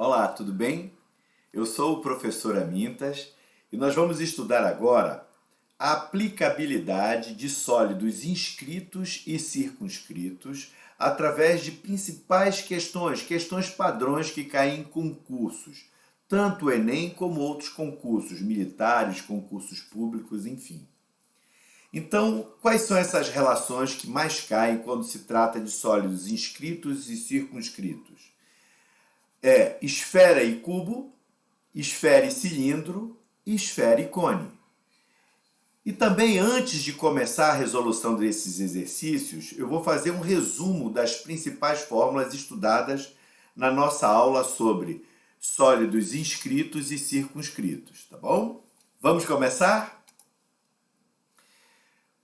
Olá, tudo bem? Eu sou o professor Amintas e nós vamos estudar agora a aplicabilidade de sólidos inscritos e circunscritos através de principais questões padrões que caem em concursos, tanto o Enem como outros concursos militares, concursos públicos, enfim. Então, quais são essas relações que mais caem quando se trata de sólidos inscritos e circunscritos? Esfera e cubo, esfera e cilindro, esfera e cone. E também, antes de começar a resolução desses exercícios, eu vou fazer um resumo das principais fórmulas estudadas na nossa aula sobre sólidos inscritos e circunscritos, tá bom? Vamos começar?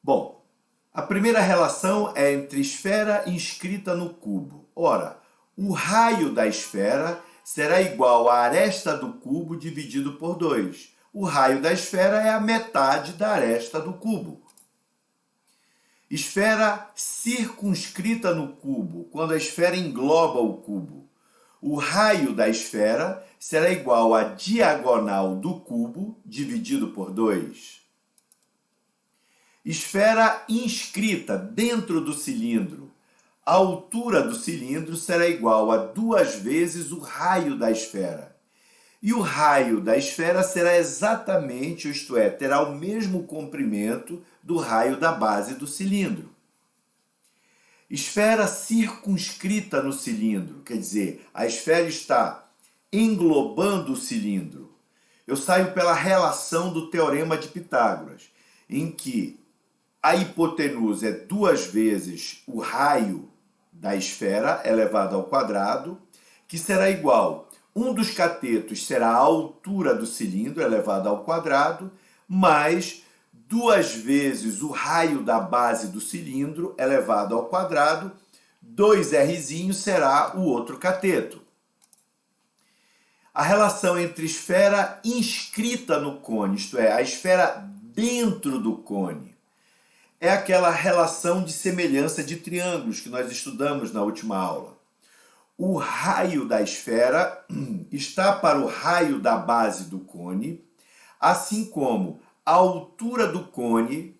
Bom, a primeira relação é entre esfera inscrita no cubo. Ora, o raio da esfera será igual à aresta do cubo dividido por 2. O raio da esfera é a metade da aresta do cubo. Esfera circunscrita no cubo, quando a esfera engloba o cubo. O raio da esfera será igual à diagonal do cubo dividido por 2. Esfera inscrita dentro do cilindro. A altura do cilindro será igual a 2 vezes o raio da esfera. E o raio da esfera será exatamente, isto é, terá o mesmo comprimento do raio da base do cilindro. Esfera circunscrita no cilindro, quer dizer, a esfera está englobando o cilindro. Eu saio pela relação do Teorema de Pitágoras, em que a hipotenusa é 2 vezes o raio da esfera elevado ao quadrado, que será igual, um dos catetos será a altura do cilindro elevado ao quadrado, mais 2 vezes o raio da base do cilindro elevado ao quadrado, 2Rzinho será o outro cateto. A relação entre esfera inscrita no cone, isto é, a esfera dentro do cone, é aquela relação de semelhança de triângulos que nós estudamos na última aula. O raio da esfera está para o raio da base do cone, assim como a altura do cone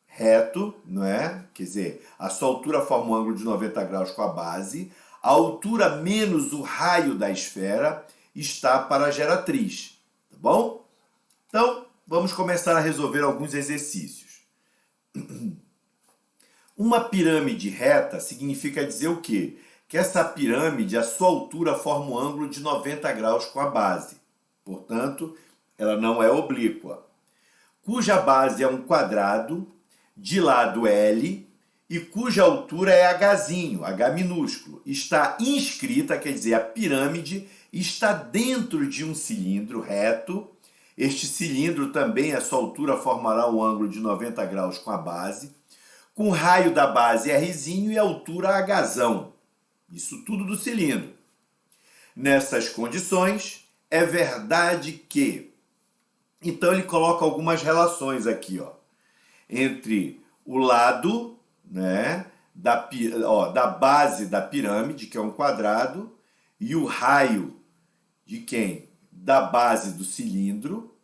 reto, não é? Quer dizer, a sua altura forma um ângulo de 90 graus com a base, a altura menos o raio da esfera está para a geratriz, tá bom? Então, vamos começar a resolver alguns exercícios. Uma pirâmide reta significa dizer o quê? Que essa pirâmide, a sua altura forma um ângulo de 90 graus com a base. Portanto, ela não é oblíqua. Cuja base é um quadrado, de lado L, e cuja altura é Hzinho, H minúsculo. Está inscrita, quer dizer, a pirâmide está dentro de um cilindro reto. Este cilindro também, a sua altura, formará um ângulo de 90 graus com a base, com raio da base Rzinho e altura Hzão. Isso tudo do cilindro. Nessas condições, é verdade que... Então, ele coloca algumas relações aqui, ó, entre o lado, né, da base da pirâmide, que é um quadrado, e o raio de quem? Da base do cilindro,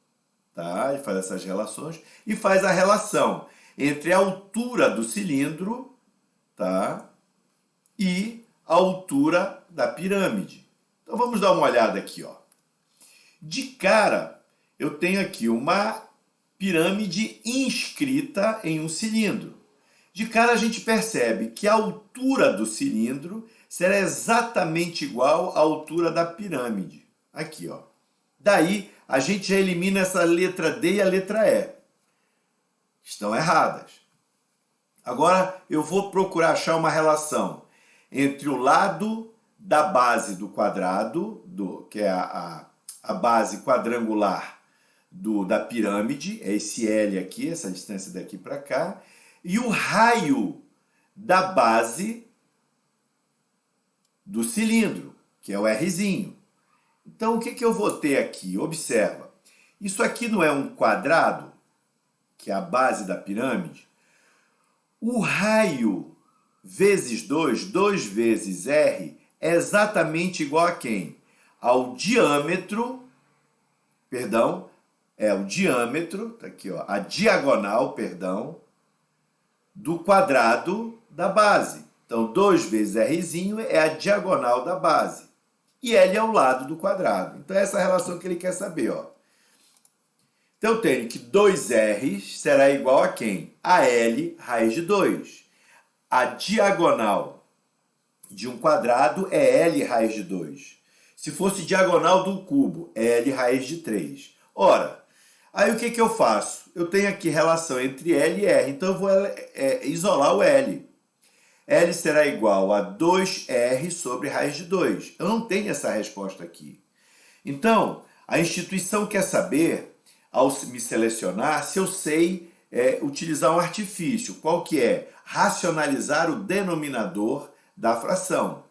tá? Ele faz essas relações e faz a relação entre a altura do cilindro, tá? E a altura da pirâmide. Então vamos dar uma olhada aqui, ó. De cara, eu tenho aqui uma pirâmide inscrita em um cilindro. De cara a gente percebe que a altura do cilindro será exatamente igual à altura da pirâmide. Aqui, ó. Daí, a gente já elimina essa letra D e a letra E. Estão erradas. Agora, eu vou procurar achar uma relação entre o lado da base do quadrado, que é a base quadrangular da pirâmide, é esse L aqui, essa distância daqui para cá, e o raio da base do cilindro, que é o Rzinho. Então, o que eu vou ter aqui? Observa. Isso aqui não é um quadrado, que é a base da pirâmide? O raio vezes 2, 2 vezes R, é exatamente igual a quem? ao diâmetro, perdão, o diâmetro, tá aqui, ó, a diagonal, perdão, do quadrado da base. Então, 2 vezes Rzinho é a diagonal da base. E L é o lado do quadrado. Então, essa é a relação que ele quer saber, ó. Então, eu tenho que 2R será igual a quem? A L raiz de 2. A diagonal de um quadrado é L raiz de 2. Se fosse diagonal do cubo, é L raiz de 3. Ora, aí o que eu faço? Eu tenho aqui relação entre L e R, então eu vou isolar o L. L será igual a 2R sobre raiz de 2. Eu não tenho essa resposta aqui. Então, a instituição quer saber, ao me selecionar, se eu sei utilizar um artifício. Qual que é? Racionalizar o denominador da fração.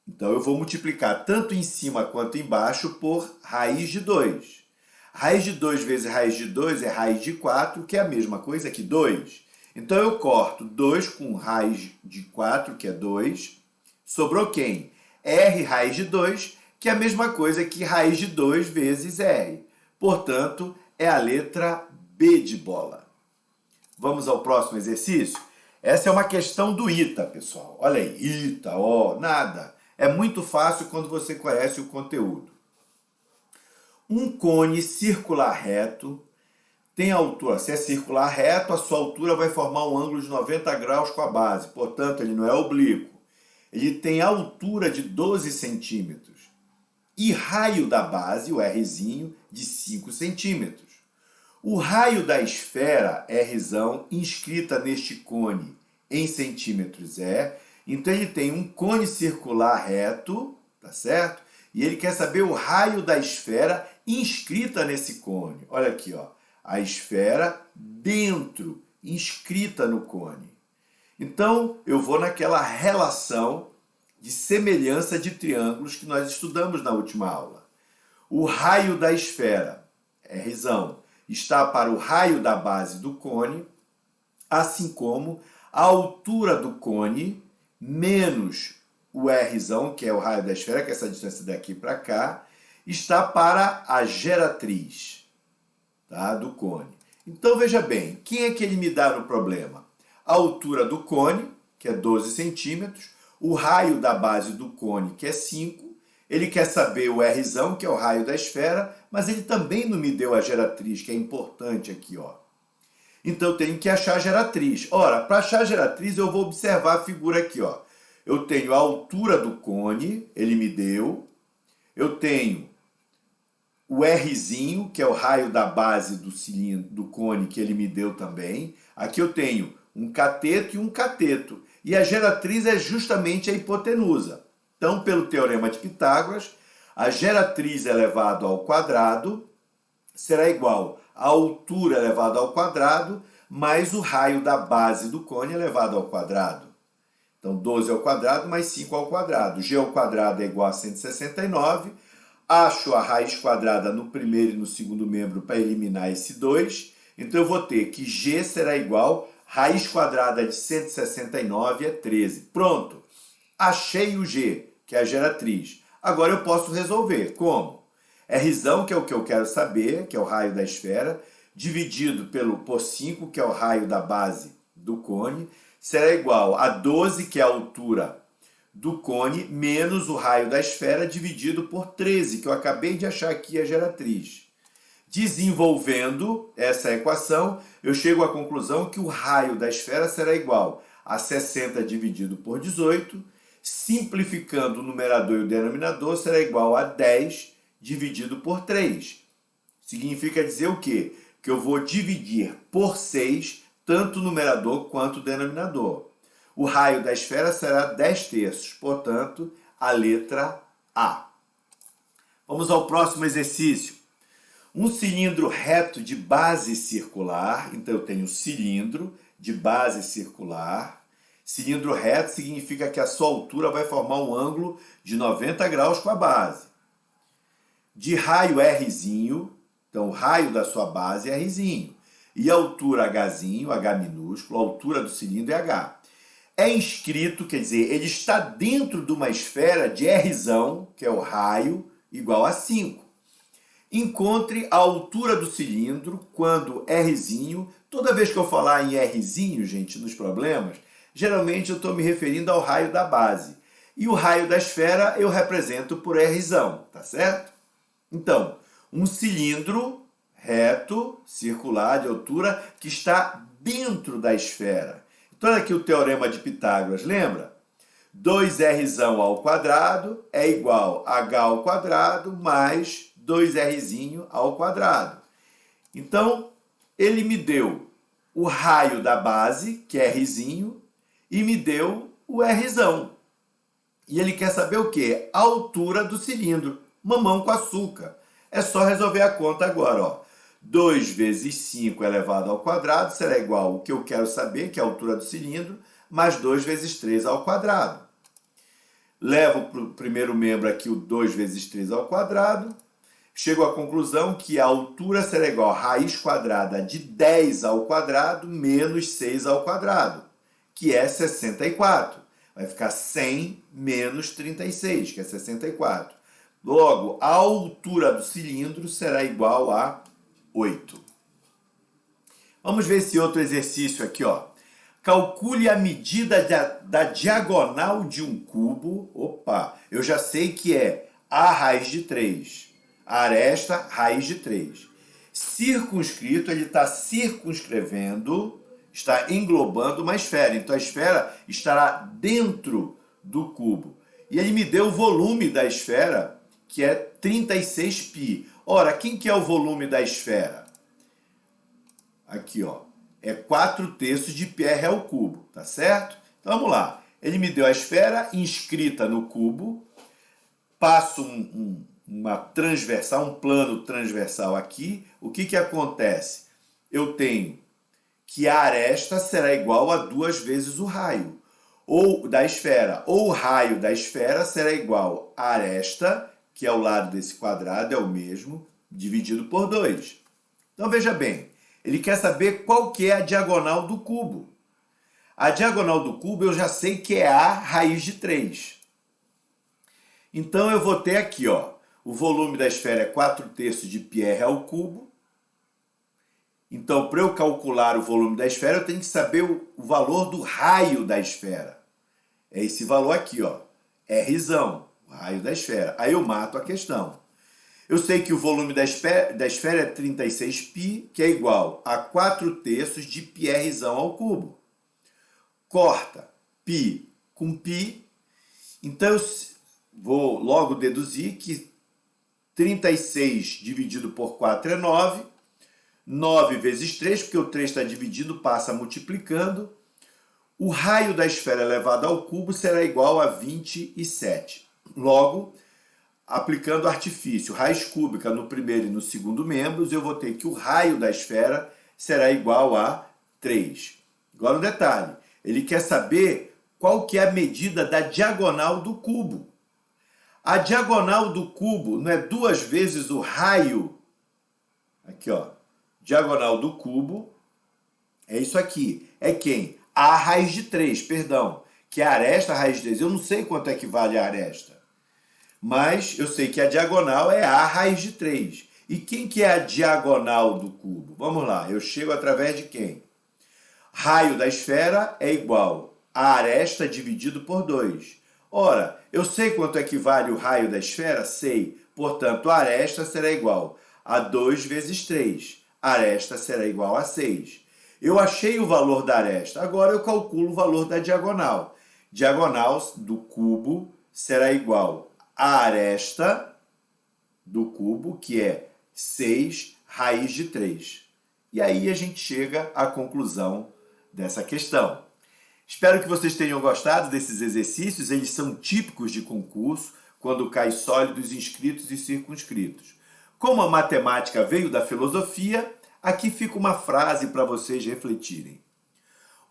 Então, eu vou multiplicar tanto em cima quanto embaixo por raiz de 2. Raiz de 2 vezes raiz de 2 é raiz de 4, que é a mesma coisa que 2. Então, eu corto 2 com raiz de 4, que é 2. Sobrou quem? R raiz de 2, que é a mesma coisa que raiz de 2 vezes R. Portanto, é a letra B de bola. Vamos ao próximo exercício? Essa é uma questão do ITA, pessoal. Olha aí, ITA, nada. É muito fácil quando você conhece o conteúdo. Um cone circular reto tem altura. Se é circular reto, a sua altura vai formar um ângulo de 90 graus com a base. Portanto, ele não é oblíquo. Ele tem altura de 12 centímetros. E raio da base, o Rzinho, de 5 centímetros. O raio da esfera, Rzão, inscrita neste cone em centímetros então ele tem um cone circular reto, tá certo? E ele quer saber o raio da esfera inscrita nesse cone. Olha aqui, ó, a esfera dentro, inscrita no cone. Então, eu vou naquela relação de semelhança de triângulos que nós estudamos na última aula. O raio da esfera, Rzão, está para o raio da base do cone, assim como a altura do cone menos o Rzão, que é o raio da esfera, que é essa distância daqui para cá, está para a geratriz, tá, do cone. Então, veja bem, quem é que ele me dá no problema? A altura do cone, que é 12 centímetros, o raio da base do cone, que é 5, ele quer saber o Rzão, que é o raio da esfera, mas ele também não me deu a geratriz, que é importante aqui, ó. Então, eu tenho que achar a geratriz. Ora, para achar a geratriz, eu vou observar a figura aqui, ó. Eu tenho a altura do cone, ele me deu. Eu tenho o Rzinho, que é o raio da base do cilindro, do cone, que ele me deu também. Aqui eu tenho um cateto e um cateto. E a geratriz é justamente a hipotenusa. Então, pelo teorema de Pitágoras, a geratriz elevado ao quadrado será igual à altura elevada ao quadrado mais o raio da base do cone elevado ao quadrado. Então, 12 ao quadrado mais 5 ao quadrado. G ao quadrado é igual a 169. Acho a raiz quadrada no primeiro e no segundo membro para eliminar esse 2. Então, eu vou ter que G será igual a raiz quadrada de 169 é 13. Pronto. Achei o G, que é a geratriz. Agora eu posso resolver. Como? Rzão, que é o que eu quero saber, que é o raio da esfera, dividido por 5, que é o raio da base do cone, será igual a 12, que é a altura do cone, menos o raio da esfera, dividido por 13, que eu acabei de achar aqui a geratriz. Desenvolvendo essa equação, eu chego à conclusão que o raio da esfera será igual a 60 dividido por 18, simplificando o numerador e o denominador, será igual a 10 dividido por 3. Significa dizer o quê? Que eu vou dividir por 6 tanto o numerador quanto o denominador. O raio da esfera será 10 terços, portanto, a letra A. Vamos ao próximo exercício. Um cilindro reto de base circular, então eu tenho cilindro de base circular. Cilindro reto significa que a sua altura vai formar um ângulo de 90 graus com a base. De raio Rzinho, então o raio da sua base é Rzinho. E a altura Hzinho, H minúsculo, a altura do cilindro é H. É inscrito, quer dizer, ele está dentro de uma esfera de Rzão, que é o raio igual a 5. Encontre a altura do cilindro quando Rzinho, toda vez que eu falar em Rzinho, gente, nos problemas, geralmente eu estou me referindo ao raio da base. E o raio da esfera eu represento por Rzão, tá certo? Então, um cilindro reto, circular, de altura, que está dentro da esfera. Então, olha aqui o teorema de Pitágoras, lembra? 2Rzão ao quadrado é igual a H ao quadrado mais 2Rzinho ao quadrado. Então, ele me deu o raio da base, que é Rzinho, e me deu o Rzão. E ele quer saber o quê? A altura do cilindro. Mamão com açúcar. É só resolver a conta agora, ó. 2 vezes 5 elevado ao quadrado será igual ao que eu quero saber, que é a altura do cilindro, mais 2 vezes 3 ao quadrado. Levo para o primeiro membro aqui o 2 vezes 3 ao quadrado. Chego à conclusão que a altura será igual a raiz quadrada de 10 ao quadrado menos 6 ao quadrado, que é 64. Vai ficar 100 menos 36, que é 64. Logo, a altura do cilindro será igual a 8. Vamos ver esse outro exercício aqui, ó. Calcule a medida da diagonal de um cubo. Opa, eu já sei que é a raiz de 3. Aresta, raiz de 3. Circunscrito, ele está circunscrevendo, está englobando uma esfera. Então, a esfera estará dentro do cubo. E ele me deu o volume da esfera, que é 36π. Ora, quem que é o volume da esfera? Aqui, ó. É 4/3 de πr ao cubo, tá certo? Então, vamos lá. Ele me deu a esfera inscrita no cubo. Passo uma transversal, um plano transversal aqui. O que que acontece? Eu tenho que a aresta será igual a 2 vezes o raio ou da esfera. Ou o raio da esfera será igual a aresta, que é o lado desse quadrado, é o mesmo, dividido por 2. Então, veja bem, ele quer saber qual que é a diagonal do cubo. A diagonal do cubo eu já sei que é a raiz de 3. Então, eu vou ter aqui, ó, o volume da esfera é 4/3 de πr ao cubo. Então, para eu calcular o volume da esfera, eu tenho que saber o valor do raio da esfera. É esse valor aqui, ó, Rzão, o raio da esfera. Aí eu mato a questão. Eu sei que o volume da esfera é 36π, que é igual a 4/3 de πrzão ao cubo. Corta π com π. Então, eu vou logo deduzir que 36 dividido por 4 é 9. 9 vezes 3, porque o 3 está dividido, passa multiplicando. O raio da esfera elevado ao cubo será igual a 27. Logo, aplicando artifício, raiz cúbica no primeiro e no segundo membros, eu vou ter que o raio da esfera será igual a 3. Agora um detalhe, ele quer saber qual que é a medida da diagonal do cubo. A diagonal do cubo não é 2 vezes o raio. Aqui, ó. Diagonal do cubo é isso aqui. É quem? A raiz de 3, perdão. Que é a aresta, a raiz de 3. Eu não sei quanto é que vale a aresta. Mas eu sei que a diagonal é a raiz de 3. E quem que é a diagonal do cubo? Vamos lá. Eu chego através de quem? Raio da esfera é igual a aresta dividido por 2. Ora, eu sei quanto é que vale o raio da esfera? Sei. Portanto, a aresta será igual a 2 vezes 3. A aresta será igual a 6. Eu achei o valor da aresta. Agora eu calculo o valor da diagonal. Diagonal do cubo será igual a aresta do cubo, que é 6 raiz de 3. E aí a gente chega à conclusão dessa questão. Espero que vocês tenham gostado desses exercícios. Eles são típicos de concurso, quando cai sólidos, inscritos e circunscritos. Como a matemática veio da filosofia, aqui fica uma frase para vocês refletirem.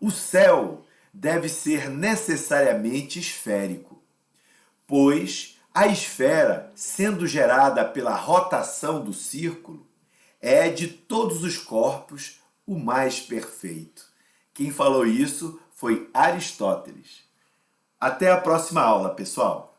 O céu deve ser necessariamente esférico, pois a esfera, sendo gerada pela rotação do círculo, é de todos os corpos o mais perfeito. Quem falou isso foi Aristóteles. Até a próxima aula, pessoal!